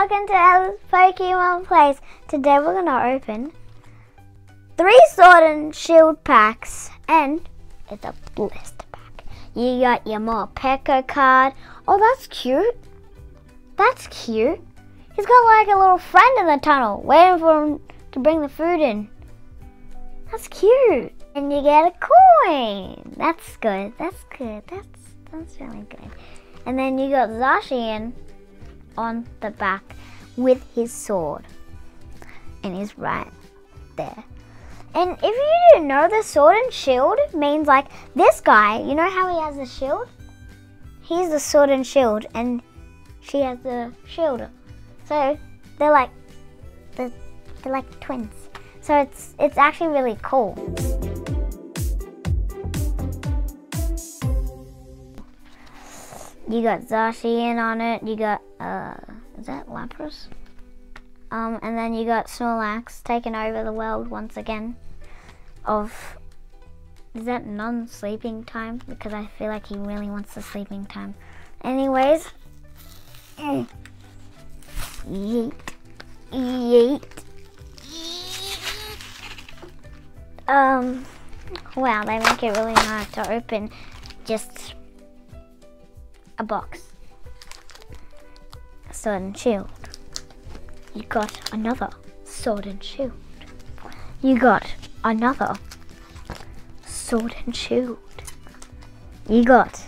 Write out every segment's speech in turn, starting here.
welcome to our Pokemon Place. Today we're gonna open 3 Sword and Shield packs, and it's a Blister pack. You got your Morpeko card. Oh, that's cute. That's cute. He's got like a little friend in the tunnel, waiting for him to bring the food in. That's cute. And you get a coin. That's good. That's good. That's really good. And then you got Zacian on the back with his sword, and he's right there. And if you didn't know, the Sword and Shield means like this guy, you know how he has the shield? He's the Sword and Shield, and she has the shielder. So they're like twins. So it's actually really cool. You got Zacian on it. You got is that Lapras? And then you got Snorlax taking over the world once again. Is that non-sleeping time? Because I feel like he really wants the sleeping time. Anyways, yeet, yeet. Wow, they make it really hard to open just a box. Sword and Shield. You got another Sword and Shield. You got another Sword and Shield. You got,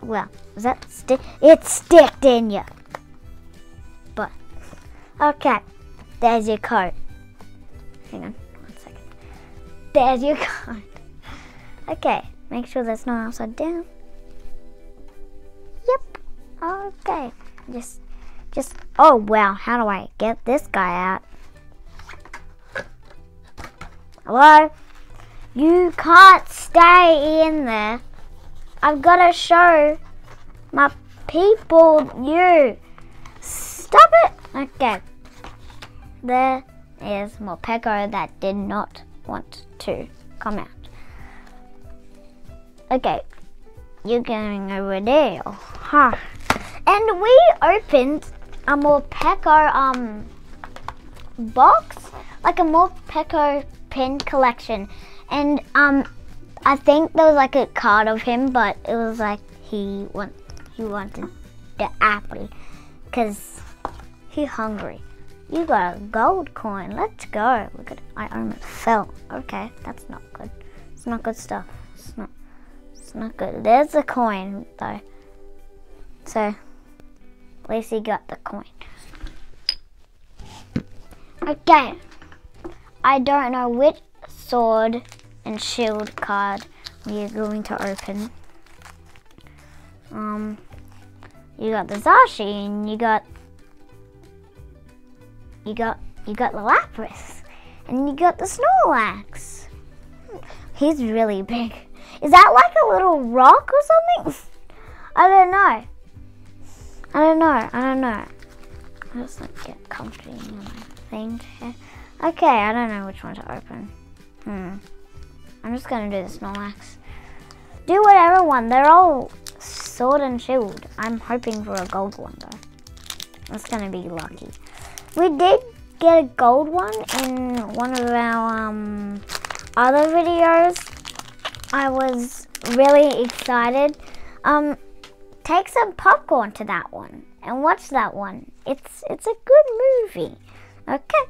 well, is that stick? It's sticked in you. But okay, there's your code. Hang on 1 second. There's your code. Okay, make sure that's not upside down. Yep. Okay. Just, oh wow, how do I get this guy out? Hello? You can't stay in there. I've got to show my people you. Stop it. Okay. There is Morpeko that did not want to come out. Okay. You're going over there. Huh. And we opened a Morpeko box, like a Morpeko pin collection, and I think there was like a card of him, but it was like he wanted the apple because he's hungry. You got a gold coin. Let's go. Look at I almost fell. Okay, that's not good. It's not good stuff. It's not good. There's a coin though. So at least he got the coin. Okay. I don't know which Sword and Shield card we are going to open. You got the Zacian, you got the Lapras, and you got the Snorlax. He's really big. Is that like a little rock or something? I don't know. I just like get comfy in my thing here. Okay, I don't know which one to open. I'm just gonna do the Snorlax. Do whatever one. They're all Sword and Shield. I'm hoping for a gold one though. That's gonna be lucky. We did get a gold one in one of our other videos. I was really excited. Take some popcorn to that one and watch that one. It's a good movie. Okay,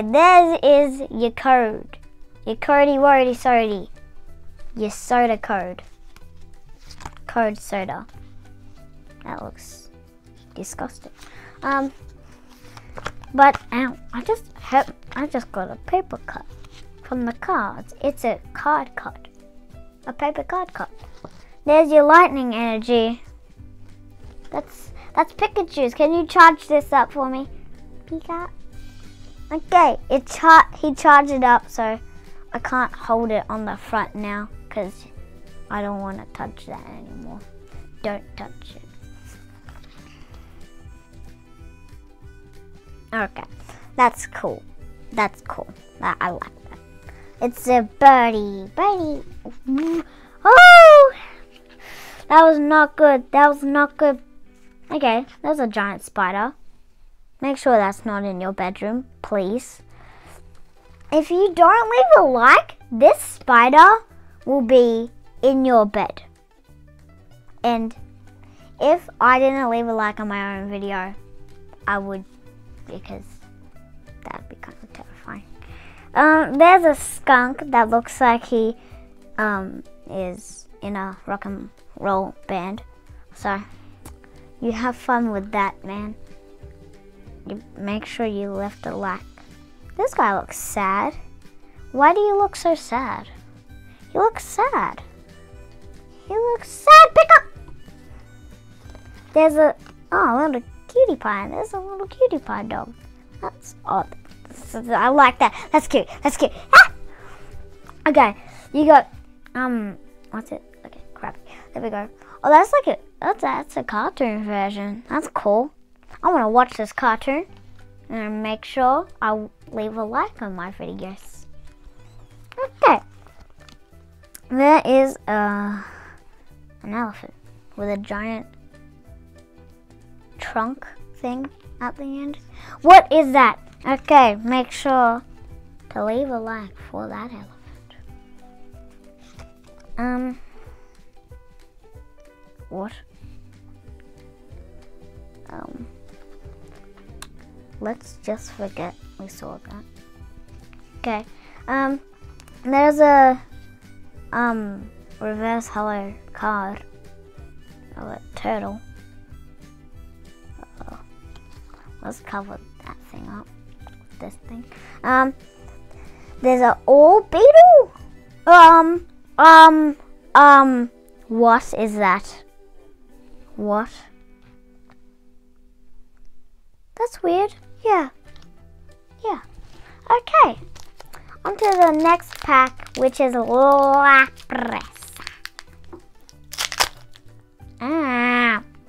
there is your code. Your codey wordy sody. Your soda code. Code soda. That looks disgusting. But ow, I just got a paper cut from the cards. It's a card cut. A paper card cut. There's your lightning energy. That's Pikachu's. Can you charge this up for me? Pika? Okay, he charged it up, so I can't hold it on the front now because I don't want to touch that anymore. Don't touch it. Okay, that's cool. That's cool. I like that. It's a birdie. Oh! That was not good. Okay, there's a giant spider. Make sure that's not in your bedroom, please. If you don't leave a like, this spider will be in your bed. And if I didn't leave a like on my own video, I would, because that'd be kind of terrifying. There's a skunk that looks like he is in a rock and roll band. So you have fun with that, man. You make sure you left a like. This guy looks sad. Why do you look so sad? You look sad. You look sad. Pick up. There's a little cutie pie. There's a little cutie pie dog. That's odd. I like that. That's cute. That's cute. Ah! Okay, you got what's it? Okay, crappy. There we go. Oh, that's like that's a cartoon version. That's cool. I want to watch this cartoon and make sure I leave a like on my videos. Okay. There is an elephant with a giant trunk thing at the end. What is that? Okay, make sure to leave a like for that elephant. What? Let's just forget we saw that. Okay. There's a reverse hollow card of a turtle. Let's cover that thing up. This thing. There's a ore beetle. What is that? What? That's weird. Yeah. Okay. On to the next pack, which is Lapras.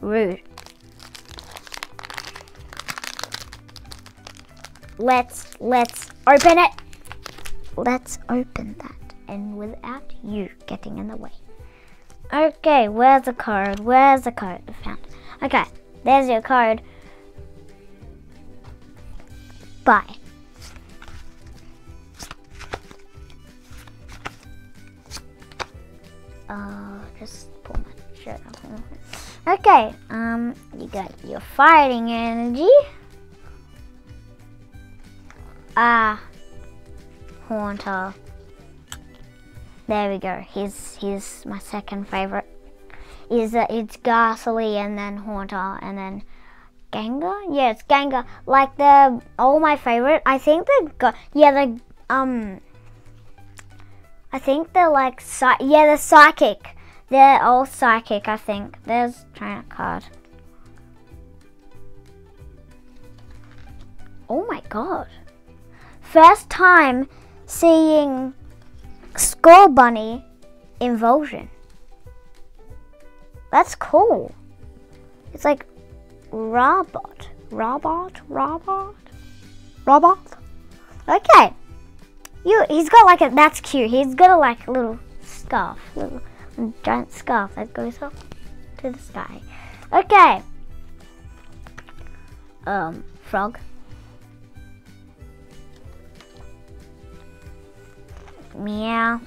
Rude. Let's open it. Let's open that, and without you getting in the way. Okay, where's the card? Where's the card? I found it. Okay, there's your card. Bye. Just pull my shirt off. Okay, you got your fighting energy. Haunter. There we go. He's my second favorite. It's Ghastly and then Haunter and then Gengar. Yeah, it's Gengar. Like they're all my favorite. I think I think they're like they're psychic. They're all psychic. I think. There's Trainer card. Oh my god. First time seeing Skull Bunny Involsion. That's cool. It's like robot. Okay. He's got like that's cute. He's got a like little scarf, little giant scarf that goes up to the sky. Okay. Frog. Meow.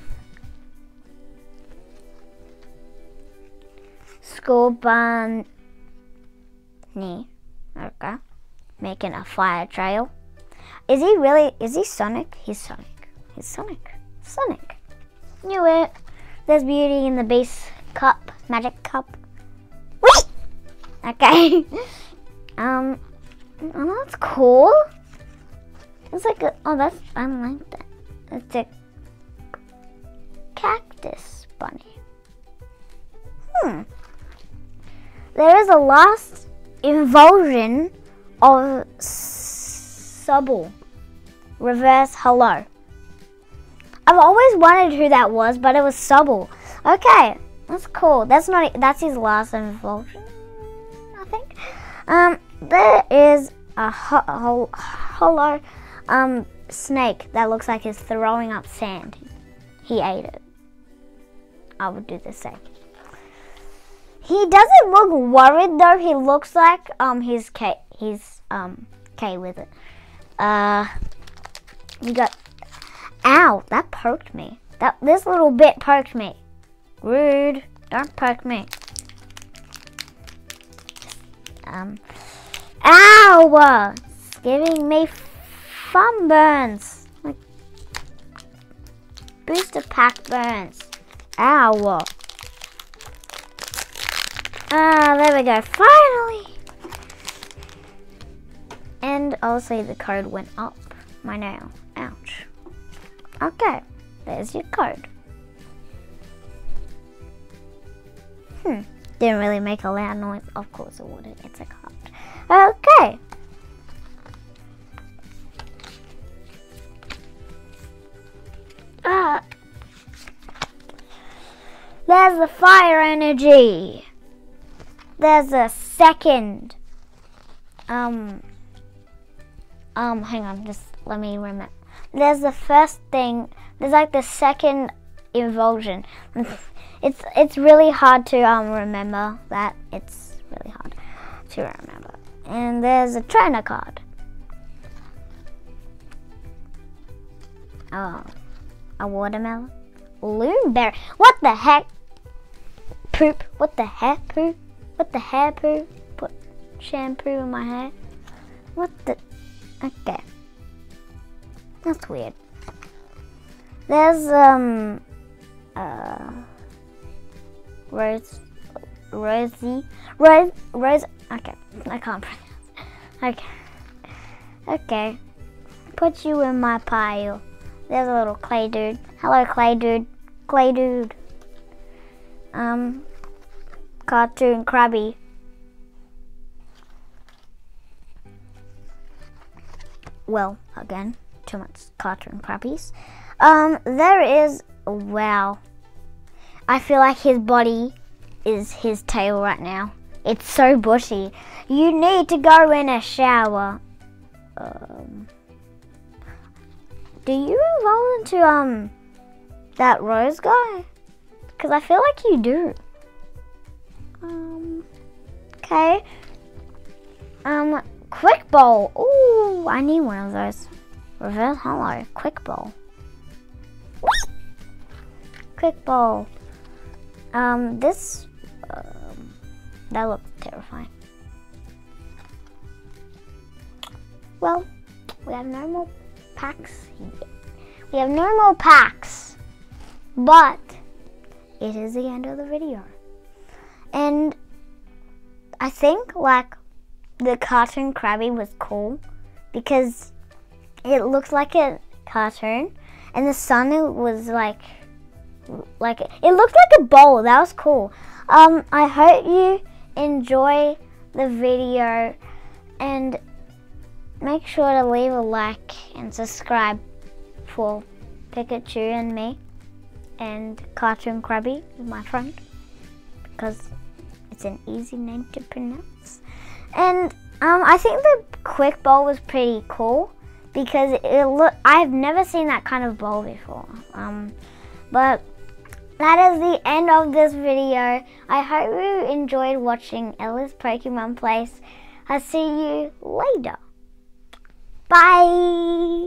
Skull Bunny. Okay. Making a fire trail. Is he Sonic? He's Sonic. Knew it. There's Beauty in the Beast cup. Magic cup. Wait! Okay. Oh, that's cool. It's like I like that. It's a cactus bunny. There is a last involsion of Subble. Reverse Hello. I've always wondered who that was, but it was Subble. Okay, that's cool. That's his last involsion, I think. There is a hollow snake that looks like he's throwing up sand. He ate it. I would do the same. He doesn't look worried though. He looks like he's okay with it. We got. Ow! That poked me. This little bit poked me. Rude! Don't poke me. Ow! It's giving me fun burns. Like booster pack burns. Ow! There we go. Finally! And also the code went up my nail. Ouch. Okay, there's your code. Didn't really make a loud noise. Of course it wouldn't. It's a card. Okay. There's the fire energy. There's a second. Hang on, just let me remember. There's the first thing. There's like the second invasion. It's really hard to remember that. It's really hard to remember. And there's a trainer card. Oh, a watermelon. Loonberry. What the heck? Poop. What the heck? Poop. What the hair poo? Put shampoo in my hair. What the? Okay. That's weird. There's Rose. Okay, I can't pronounce. Okay. Put you in my pile. There's a little clay dude. Hello, clay dude. Clay dude. Cartoon Krabby. Well, again, too much cartoon Krabbies. There is, wow. I feel like his body is his tail right now. It's so bushy. You need to go in a shower. Do you evolve into, that rose guy? Because I feel like you do. Okay. Quick Bowl. Ooh, I need one of those. Reverse Hollow. Quick Bowl. Quick Bowl. This, that looks terrifying. Well, we have no more packs yet. We have no more packs. But it is the end of the video. And I think like the cartoon Krabby was cool because it looked like a cartoon and the sun was like it looked like a bowl. That was cool. I hope you enjoy the video and make sure to leave a like and subscribe for Pikachu and me and Cartoon Krabby, my friend, because it's an easy name to pronounce. And I think the quick bowl was pretty cool because I've never seen that kind of bowl before. But that is the end of this video. I hope you enjoyed watching Ella's Pokemon Place. I'll see you later. Bye!